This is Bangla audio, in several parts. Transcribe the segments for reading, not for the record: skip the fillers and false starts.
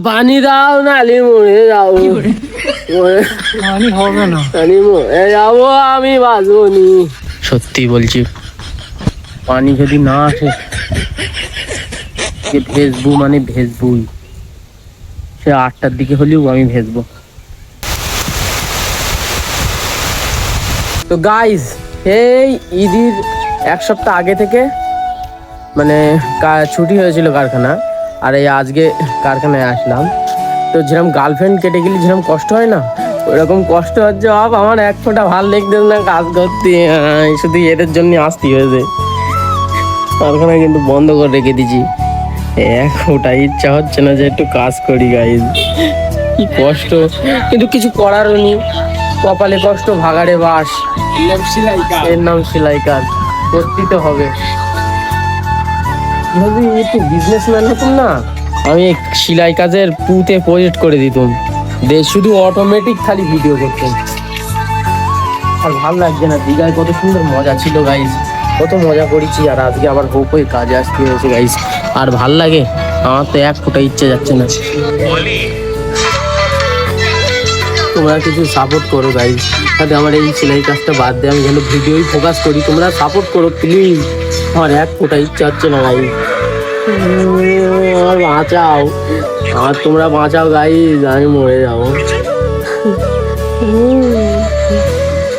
পানি দাও, নালি মরে যাও। পানি হবে না, নালি মরে যাবো, আমি বাঁচবো নি। সত্যি বলছি, পানি যদি না আসে ভেজবু মানে ভেজবুই। সে 8টার দিকে হলেও আমি ভেজবো। তো গাইজ, এই ঈদের 1 সপ্তাহ আগে থেকে মানে ছুটি হয়েছিল কারখানা, আর এই আজকে কারখানায় আসলাম। তো যেরকম গার্লফ্রেন্ড কেটে গেলে যেরকম কষ্ট হয় না, ওরকম কষ্ট হচ্ছে। আমার 1 ফোঁটা ভাল লাগছে না কাজ করতে, শুধু এদের জন্য আসতে হয়েছে। কারখানা কিন্তু বন্ধ করে রেখে দিয়েছি। 1 ফোঁটা ইচ্ছা হচ্ছে না যে একটু কাজ করি গাইজ। কি কষ্ট, কিন্তু কিছু করারও নেই। কপালে কষ্ট, ভাগাড়ে বাস। এর নাম সেলাই কাজ, করতেই তো হবে। যদি একটু বিজনেসম্যান হতাম না, আমি সেলাই কাজের পুঁতে প্রজেক্ট করে দিতাম, শুধু অটোমেটিক খালি ভিডিও করতাম। আর ভালো লাগছে না। দীঘায় কত সুন্দর মজা ছিল গাইজ, কত মজা করেছি। আর আজকে আবার হোপ হয়ে কাজে আসতে হয়েছে গাইজ। আর ভাল লাগে? আমার তো 1 ফোঁটা ইচ্ছে যাচ্ছে না। তোমরা কিছু সাপোর্ট করো গাইজ, তাহলে আমার এই সেলাই কাজটা বাদ দিয়ে আমি যেন ভিডিওই ফোকাস করি। তোমরা সাপোর্ট করো প্লিজ। আমার 1 ফোঁটা ইচ্ছা হচ্ছে না গাইজ। আমার বাঁচাও, আমার তোমরা বাঁচাও গাইজ, আমি মরে যাবো।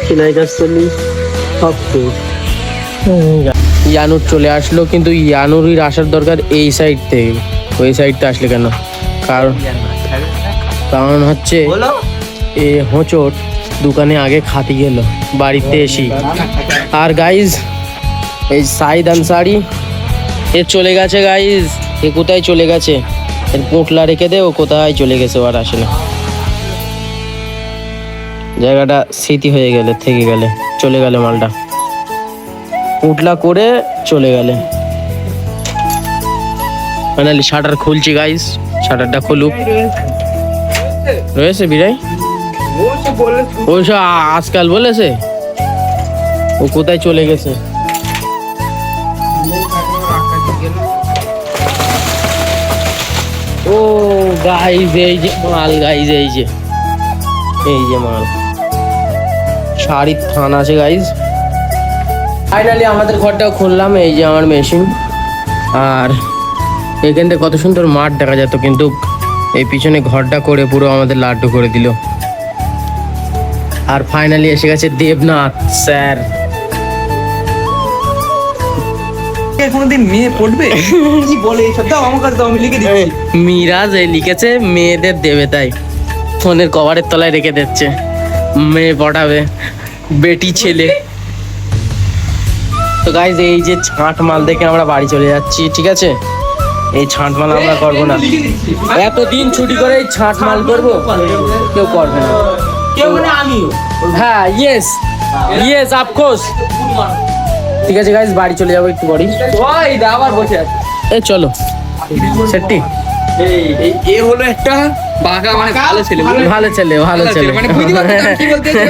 সেলাই কাজ করলি সব তো। ইয়ানুর চলে আসলো, কিন্তু ইয়ানুরির আসার দরকার এই সাইড থেকে। ওই সাইডটা আসলে কেন? কারণ হচ্ছে এ হোঁচট দোকানে আগে খাতি গেল বাড়িতে এসি। আর গাইজ, এই সাইদ আনসারি এ চলে গেছে গাইজ। এ কোথায় চলে গেছে? এর পোটলা রেখে দে, ও কোথায় চলে গেছে, আর আসে না। জায়গাটা স্মৃতি হয়ে গেলে, থেকে গেলে, চলে গেলে মালটা। পোটলা করে চলে গেলে। ফাইনালি শাটার খুলছি গাইজ, শাটারটা খুলুক। রয়েছে বিরাই, ওইসব আজকাল বলেছে। ও কোথায় চলে গেছে? ও গাইজ, এই যে মাল গাইজ, এই যে মাল। শাড়ির থান আছে গাইজ। ফাইনালি আমাদের ঘরটাও খুললাম। এই যে আমার মেশিন। আর এখান থেকে কত সুন্দর মাঠ দেখা যেত, কিন্তু এই পিছনে ঘরটা করে পুরো আমাদের লাড্ডু করে দিল। আর ফাইনালি এসে গেছে দেবনাথ স্যার। কোনদিন মেয়ে পড়বে কি বলে এইসব? দাও আমার কাছে দাও, আমি লিখে দিচ্ছি। মিরাজ এই লিখেছে মেয়েদের দেবে, তাই ফোনের কভারের তলায় রেখে দিচ্ছে। মেয়ে পটাবে, বেটি ছেলে। তো গাইজ, এই যে ছাঁট মাল দেখে আমরা বাড়ি চলে যাচ্ছি, ঠিক আছে? এই ছাঁট মাল আমরা করবো না। এতদিন ছুটি করে এই ছাঁট মাল করবো? কেউ করবে না। হ্যাঁ, ইয়েস ইয়েস অফকোর্স। ঠিক আছে গাইজ, বাড়ি চলে যাবো একটু পরেই। আবার বসে আছে। এই চলো সেটি। এ হলো একটা বাঘা, মানে ভালো ছেলে, ভালো ছেলে, ভালো ছেলে। মানে বুঝতে পারছেন আমি কি বলতে চাই?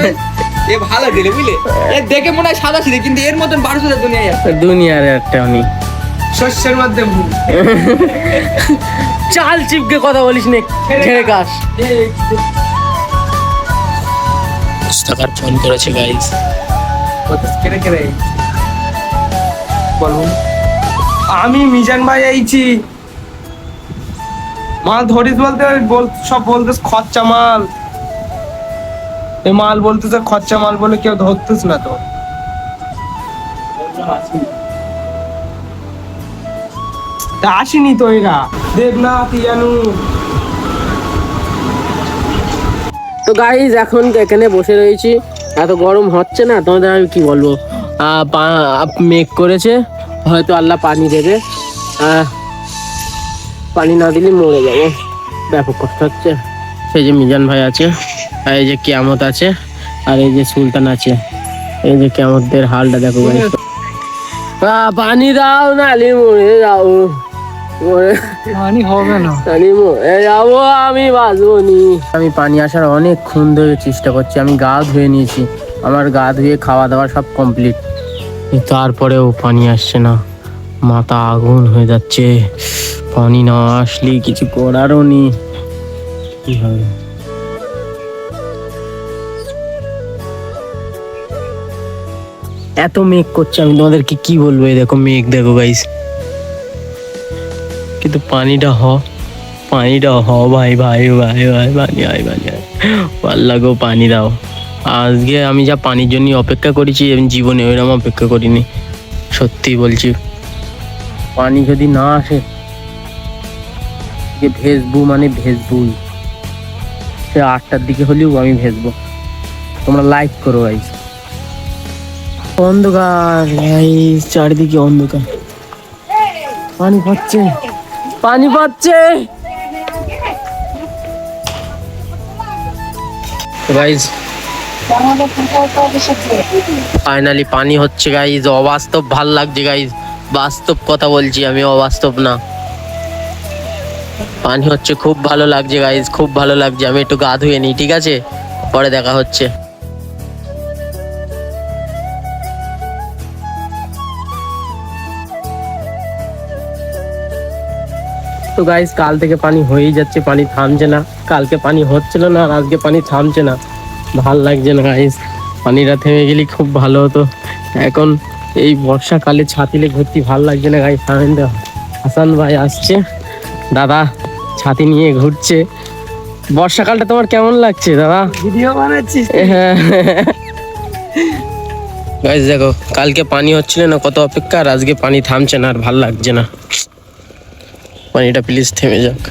এ ভালো ছেলে, বুঝলে? এ দেখে মনে হয় সাদা ছেলে, কিন্তু এর মতন 1200 দুনিয়ায় আছে। দুনিয়ার একটা উনি শস্যের মধ্যে চাল চিপকে কথা বলিস নে, ছেড়ে কাস। টাকার ফোন করেছে গাইজ। বলুন, আমি মিজান ভাই আইছি। মাল ধরিস বলতে সব বলতেস খরচা মাল। এই মাল বলতেছে খরচা মাল বলে কেউ ধরতেস না তো। আসেনি তো এরা, দেবনাথ, ইয়ানু। তো গাইজ, এখন এখানে বসে রয়েছি। এত গরম হচ্ছে না, তোমাদের আমি কি বলবো। মেঘ করেছে, হয়তো আল্লাহ পানি দেবে। পানি না দিলে মরে যাবো, ব্যাপক কষ্ট হচ্ছে। সেই যে মিজান ভাই আছে, আর এই যে কিয়ামত আছে, আর এই যে সুলতান আছে। এই যে কিয়ামতদের হালটা দেখো গাইজ। পানি দাও, নালি মরে যাও। পানি হবে না, পানি মরে যাবো, আমি বাঁচবো নি। আমি পানি আসার অনেকক্ষণ ধরে চেষ্টা করছি। আমি গা ধুয়ে নিয়েছি, আমার গা ধুয়ে খাওয়া দাওয়া সব কমপ্লিট, তারপরেও পানি আসছে না। মাথা আগুন হয়ে যাচ্ছে, পানি না আসলে কিছু করারও নেই। কি হবে? এত মেঘ করছে, আমি তোমাদেরকে কি বলবো। এই দেখো মেঘ, দেখো গাইস, কিন্তু পানিটা হ ভাই ভাই ভাই ভাই, পানি আয় পানি আয়, পাল্লা গো পানি দাও। আজকে আমি যা পানির জন্য অপেক্ষা করেছি, আমি জীবনে ওইরকম অপেক্ষা করিনি, সত্যি বলছি। পানি যদি না আসে, যে ভেজবু মানে ভেজবুই, সে 8টার দিকে হলেও আমি ভেজবো। তোমরা লাইক করো গাইস। অন্ধকার গাইস, চারিদিকে অন্ধকার, পানি পাচ্ছে, পানি পাচ্ছে গাইস। ফাইনালি পানি হচ্ছে গাইস, অবাস্তব ভাল লাগছে গাইস, বাস্তব কথা বলছি আমি, অবাস্তব না। পানি হচ্ছে, খুব ভালো লাগছে গাইস, খুব ভালো লাগছে। আমি একটু গা ধুয়ে নিই, ঠিক আছে, পরে দেখা হচ্ছে। তো গাইস, কাল থেকে পানি হয়েই যাচ্ছে, পানি থামছে না। কালকে পানি হচ্ছিল না, আর আজকে পানি থামছে না, ভাল লাগছে না গাইস। পানিটা থেমে গেলে খুব ভালো হতো। এখন এই বর্ষাকালে ছাতিলে ঘুরতে ভাল লাগছে না গাইস। হাসান ভাই আসছে, দাদা ছাতি নিয়ে ঘুরছে। বর্ষাকালটা তোমার কেমন লাগছে দাদা? ভিডিও বানাচ্ছিস? গাইস দেখো, কালকে পানি হচ্ছিল না, কত অপেক্ষা, আর আজকে পানি থামছে না, আর ভাল লাগছে না। পানিটা প্লিজ থেমে যাক।